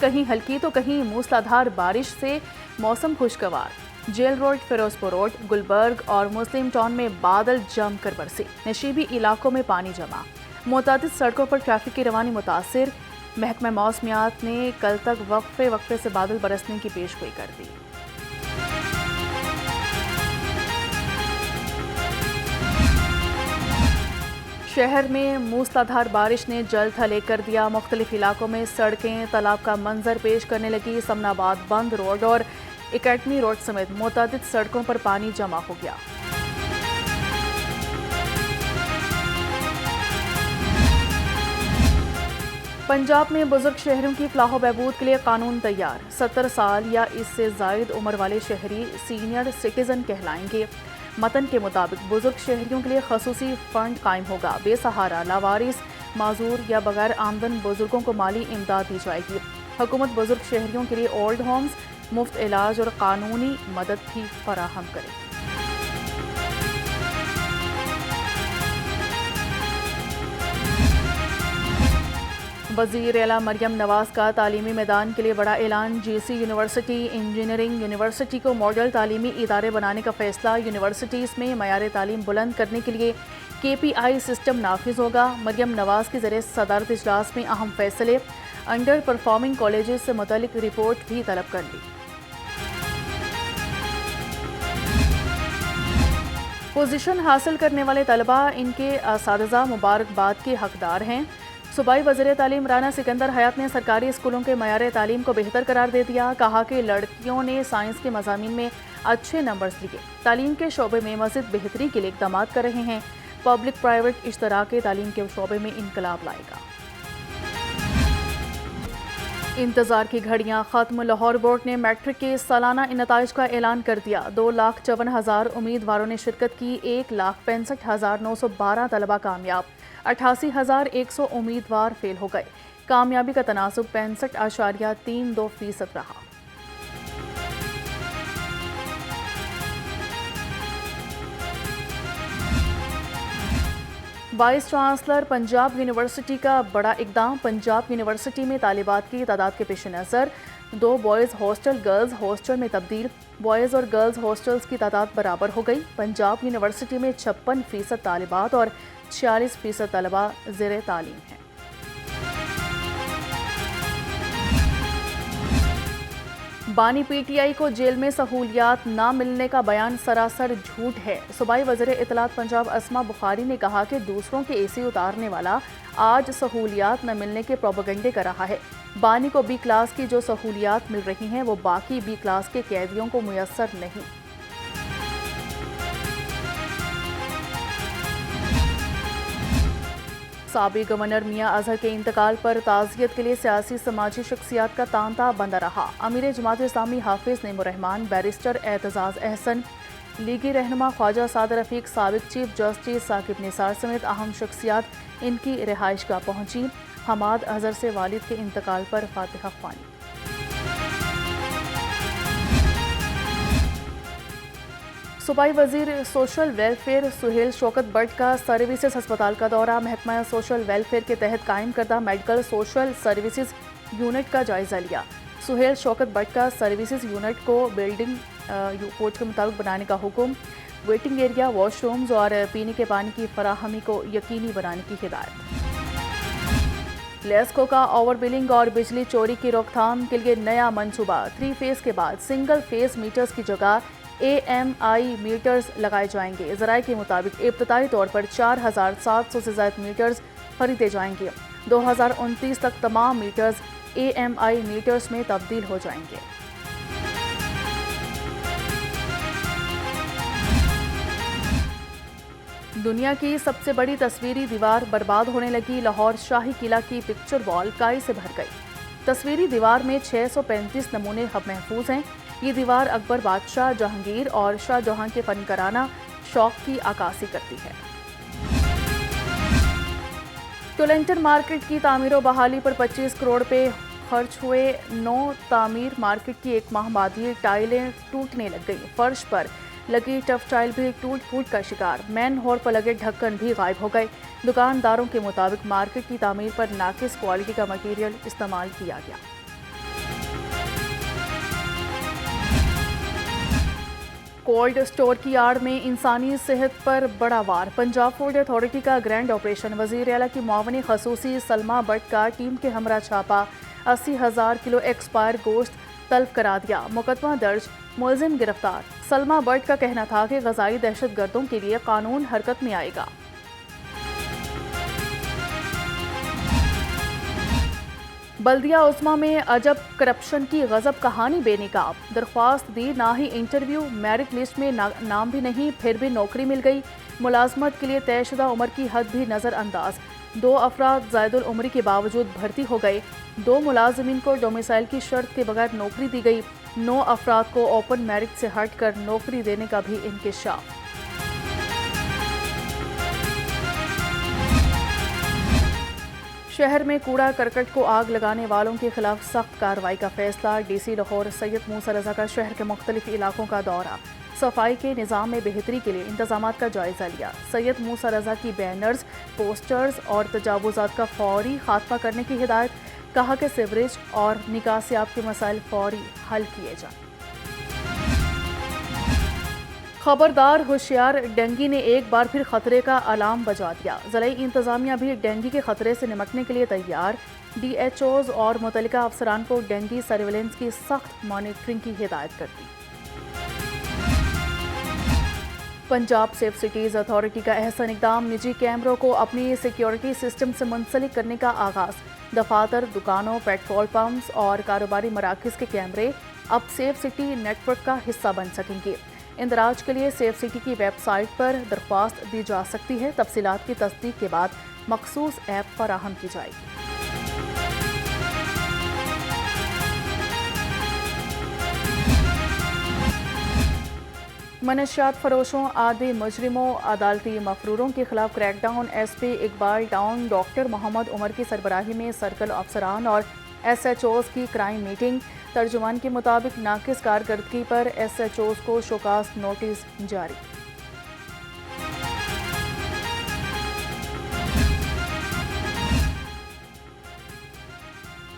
کہیں ہلکی تو کہیں موسلادھار بارش سے موسم خوشگوار۔ Jail road, Ferozepur road, Gulberg اور مسلم ٹاؤن میں بادل جم کر برسے، نشیبی علاقوں میں پانی جمع، متعدد سڑکوں پر ٹریفک کی روانی متاثر۔ محکمہ موسمیات نے کل تک وقفے سے بادل برسنے کی پیشگوئی کر دی۔ شہر میں موسلادھار بارش نے جل تھلے کر دیا، مختلف علاقوں میں سڑکیں تالاب کا منظر پیش کرنے لگی۔ سمن آباد بند روڈ اور اکیڈمی روڈ سمیت متعدد سڑکوں پر پانی جمع ہو گیا۔ پنجاب میں بزرگ شہریوں کی فلاح و بہبود کے لیے قانون تیار۔ 70 سال یا اس سے زائد عمر والے شہری سینئر سٹیزن کہلائیں گے۔ متن کے مطابق بزرگ شہریوں کے لیے خصوصی فنڈ قائم ہوگا۔ بے سہارا، لاوارث، معذور یا بغیر آمدن بزرگوں کو مالی امداد دی جائے گی۔ حکومت بزرگ شہریوں کے لیے اولڈ ہومز، مفت علاج اور قانونی مدد بھی فراہم کرے گی۔ وزیر اعلیٰ مریم نواز کا تعلیمی میدان کے لیے بڑا اعلان۔ جی سی یونیورسٹی انجینئرنگ یونیورسٹی کو ماڈل تعلیمی ادارے بنانے کا فیصلہ۔ یونیورسٹیز میں معیار تعلیم بلند کرنے کے لیے KPI سسٹم نافذ ہوگا۔ مریم نواز کے زیر صدارت اجلاس میں اہم فیصلے۔ انڈر پرفارمنگ کالجز سے متعلق رپورٹ بھی طلب کر لی۔ پوزیشن حاصل کرنے والے طلبہ، ان کے اساتذہ مبارکباد کے حقدار ہیں۔ صوبائی وزیر تعلیم رانا سکندر حیات نے سرکاری اسکولوں کے معیار تعلیم کو بہتر قرار دے دیا۔ کہا کہ لڑکیوں نے سائنس کے مضامین میں اچھے نمبرز لیے، تعلیم کے شعبے میں مزید بہتری کے لیے اقدامات کر رہے ہیں۔ پبلک پرائیویٹ اشتراک تعلیم کے شعبے میں انقلاب لائے گا۔ انتظار کی گھڑیاں ختم۔ لاہور بورڈ نے میٹرک کے سالانہ نتائج کا اعلان کر دیا۔ 2,54,000 امیدواروں نے شرکت کی۔ 1,65,912 طلبہ کامیاب، 88,100 امیدوار فیل ہو گئے۔ کامیابی کا تناسب 65.32% رہا۔ وائس چانسلر پنجاب یونیورسٹی کا بڑا اقدام۔ پنجاب یونیورسٹی میں طالبات کی تعداد کے پیش نظر 2 بوائز ہاسٹل گرلز ہاسٹل میں تبدیل۔ بوائز اور گرلز ہاسٹلز کی تعداد برابر ہو گئی۔ پنجاب یونیورسٹی میں 56% طالبات اور 46% طلبہ زیر تعلیم ہیں۔ بانی PTI کو جیل میں سہولیات نہ ملنے کا بیان سراسر جھوٹ ہے۔ صوبائی وزیر اطلاعات پنجاب اسما بخاری نے کہا کہ دوسروں کے AC اتارنے والا آج سہولیات نہ ملنے کے پروپیگنڈے کر رہا ہے۔ بانی کو B کلاس کی جو سہولیات مل رہی ہیں وہ باقی B کلاس کے قیدیوں کو میسر نہیں۔ سابق گورنر میاں اظہر کے انتقال پر تعزیت کے لیے سیاسی سماجی شخصیات کا تانتا بندہ رہا۔ امیر جماعت اسلامی حافظ نعیم الرحمان، بیرسٹر اعتزاز احسن، لیگی رہنما خواجہ صادق رفیق، سابق چیف جسٹس ثاقب نثار سمیت اہم شخصیات ان کی رہائش گاہ پہنچی۔ حماد اظہر سے والد کے انتقال پر فاتحہ خوانی۔ صوبائی وزیر social welfare Sohail Shaukat but کا سروسز ہسپتال کا دورہ۔ محکمہ سوشل ویلفیئر کے تحت قائم کردہ میڈیکل سوشل سروسز یونٹ کا جائزہ لیا۔ سہیل شوکت بٹ کا سروسز یونٹ کو بلڈنگ کوڈ کے مطابق بنانے کا حکم۔ ویٹنگ ایریا، واش رومز اور پینے کے پانی کی فراہمی کو یقینی بنانے کی ہدایت۔ لیسکو کا اوور بلنگ اور بجلی چوری کی روک تھام کے لیے نیا منصوبہ۔ 3 فیز کے بعد سنگل فیز میٹرز کی جگہ AMI میٹرز لگائے جائیں گے۔ ذرائع کے مطابق ابتدائی طور پر 4,700 سے زائد میٹرز خریدے جائیں گے۔ 2029 تک تمام میٹرز AMI میٹرز میں تبدیل ہو جائیں گے۔ دنیا کی سب سے بڑی تصویری دیوار برباد ہونے لگی۔ لاہور شاہی قلعہ کی پکچر وال کائی سے بھر گئی۔ تصویری دیوار میں 635 نمونے محفوظ ہیں۔ یہ دیوار اکبر بادشاہ، جہانگیر اور شاہ جہاں کے فنکارانہ شوق کی عکاسی کرتی ہے۔ ٹولنٹن مارکیٹ کی تعمیر و بحالی پر 25 کروڑ روپے خرچ ہوئے۔ نو تعمیر مارکیٹ کی 1 ماہ بعد یہ ٹائلیں ٹوٹنے لگ گئی۔ فرش پر لگی ٹف ٹائل بھی ٹوٹ پھوٹ کا شکار۔ مین ہول پر لگے ڈھکن بھی غائب ہو گئے۔ دکانداروں کے مطابق مارکیٹ کی تعمیر پر ناقص کوالٹی کا مٹیریل استعمال کیا گیا۔ کولڈ اسٹور کی آڑ میں انسانی صحت پر بڑا وار، پنجاب فوڈ اتھارٹی کا گرینڈ آپریشن، وزیر اعلیٰ کی معاون خصوصی سلما بٹ کا ٹیم کے ہمراہ چھاپا، 80,000 کلو ایکسپائر گوشت طلب کرا دیا، مقدمہ درج، ملزم گرفتار۔ سلما بٹ کا کہنا تھا کہ غذائی دہشت گردوں کے لیے قانون حرکت میں آئے گا۔ بلدیہ عظمیٰ میں عجب کرپشن کی غضب کہانی بے نقاب، درخواست دی، نہ ہی انٹرویو، میرٹ لسٹ میں نام بھی نہیں، پھر بھی نوکری مل گئی، ملازمت کے لیے طے شدہ عمر کی حد بھی نظر انداز، 2 افراد زائد العمری کے باوجود بھرتی ہو گئے، 2 ملازمین کو ڈومیسائل کی شرط کے بغیر نوکری دی گئی، 9 افراد کو اوپن میرٹ سے ہٹ کر نوکری دینے کا بھی انکشاف۔ شہر میں کوڑا کرکٹ کو آگ لگانے والوں کے خلاف سخت کارروائی کا فیصلہ، ڈی سی لاہور سید موسیٰ رضا کا شہر کے مختلف علاقوں کا دورہ، صفائی کے نظام میں بہتری کے لیے انتظامات کا جائزہ لیا، سید موسیٰ رضا کی بینرز، پوسٹرز اور تجاوزات کا فوری خاتمہ کرنے کی ہدایت، کہا کہ سیوریج اور نکاسیاب کے مسائل فوری حل کیے جائیں۔ خبردار ہوشیار، ڈینگی نے ایک بار پھر خطرے کا الارم بجا دیا، ضلعی انتظامیہ بھی ڈینگی کے خطرے سے نمٹنے کے لیے تیار، ڈی ایچ اوز اور متعلقہ افسران کو ڈینگی سرویلنس کی سخت مانیٹرنگ کی ہدایت کر دی۔ پنجاب سیف سٹیز اتھارٹی کا احسن اقدام، نجی کیمروں کو اپنی سیکیورٹی سسٹم سے منسلک کرنے کا آغاز، دفاتر، دکانوں، پیٹرول پمپس اور کاروباری مراکز کے کیمرے اب سیف سٹی نیٹ ورک کا حصہ بن سکیں گے۔ اندراج کے لیے سیف سٹی کی ویب سائٹ پر درخواست دی جا سکتی ہے، تفصیلات کی تصدیق کے بعد مخصوص ایپ فراہم کی جائے گی۔ منشیات فروشوں، عادی مجرموں، عدالتی مفروروں کے خلاف crackdown, S P Iqbal Town doctor Muhammad Umar کی سربراہی میں سرکل افسران اور ایس ایچ اوز کی کرائم میٹنگ، ترجمان کے مطابق ناقص کارکردگی پر ایس ایچ اوز کو شوکاز نوٹس جاری۔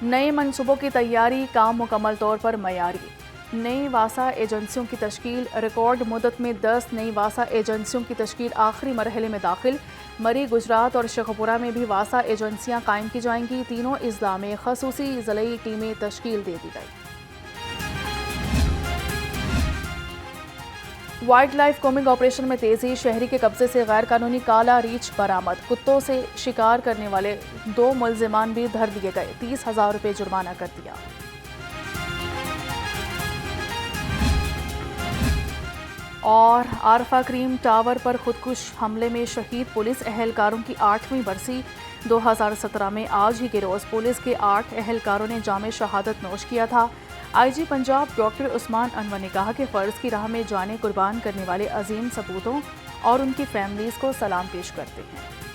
نئے منصوبوں کی تیاری، کام مکمل طور پر معیاری، نئی واسا ایجنسیوں کی تشکیل، ریکارڈ مدت میں 10 نئی واسا ایجنسیوں کی تشکیل آخری مرحلے میں داخل، مری، گجرات اور شیخوپورہ میں بھی واسا ایجنسیاں قائم کی جائیں گی، تینوں اضلاع میں خصوصی ضلعی ٹیمیں تشکیل دے دی گئی۔ وائلڈ لائف کومنگ آپریشن میں تیزی، شہری کے قبضے سے غیر قانونی کالا ریچھ برآمد، کتوں سے شکار کرنے والے 2 ملزمان بھی دھر دیے گئے، 30,000 روپے جرمانہ کر دیا۔ اور عارفہ کریم ٹاور پر خودکش حملے میں شہید پولیس اہلکاروں کی 8ویں برسی، 2017 میں آج ہی کے روز پولیس کے 8 اہلکاروں نے جام شہادت نوش کیا تھا۔ آئی جی پنجاب ڈاکٹر عثمان انور نے کہا کہ فرض کی راہ میں جانیں قربان کرنے والے عظیم سپوتوں اور ان کی فیملیز کو سلام پیش کرتے ہیں۔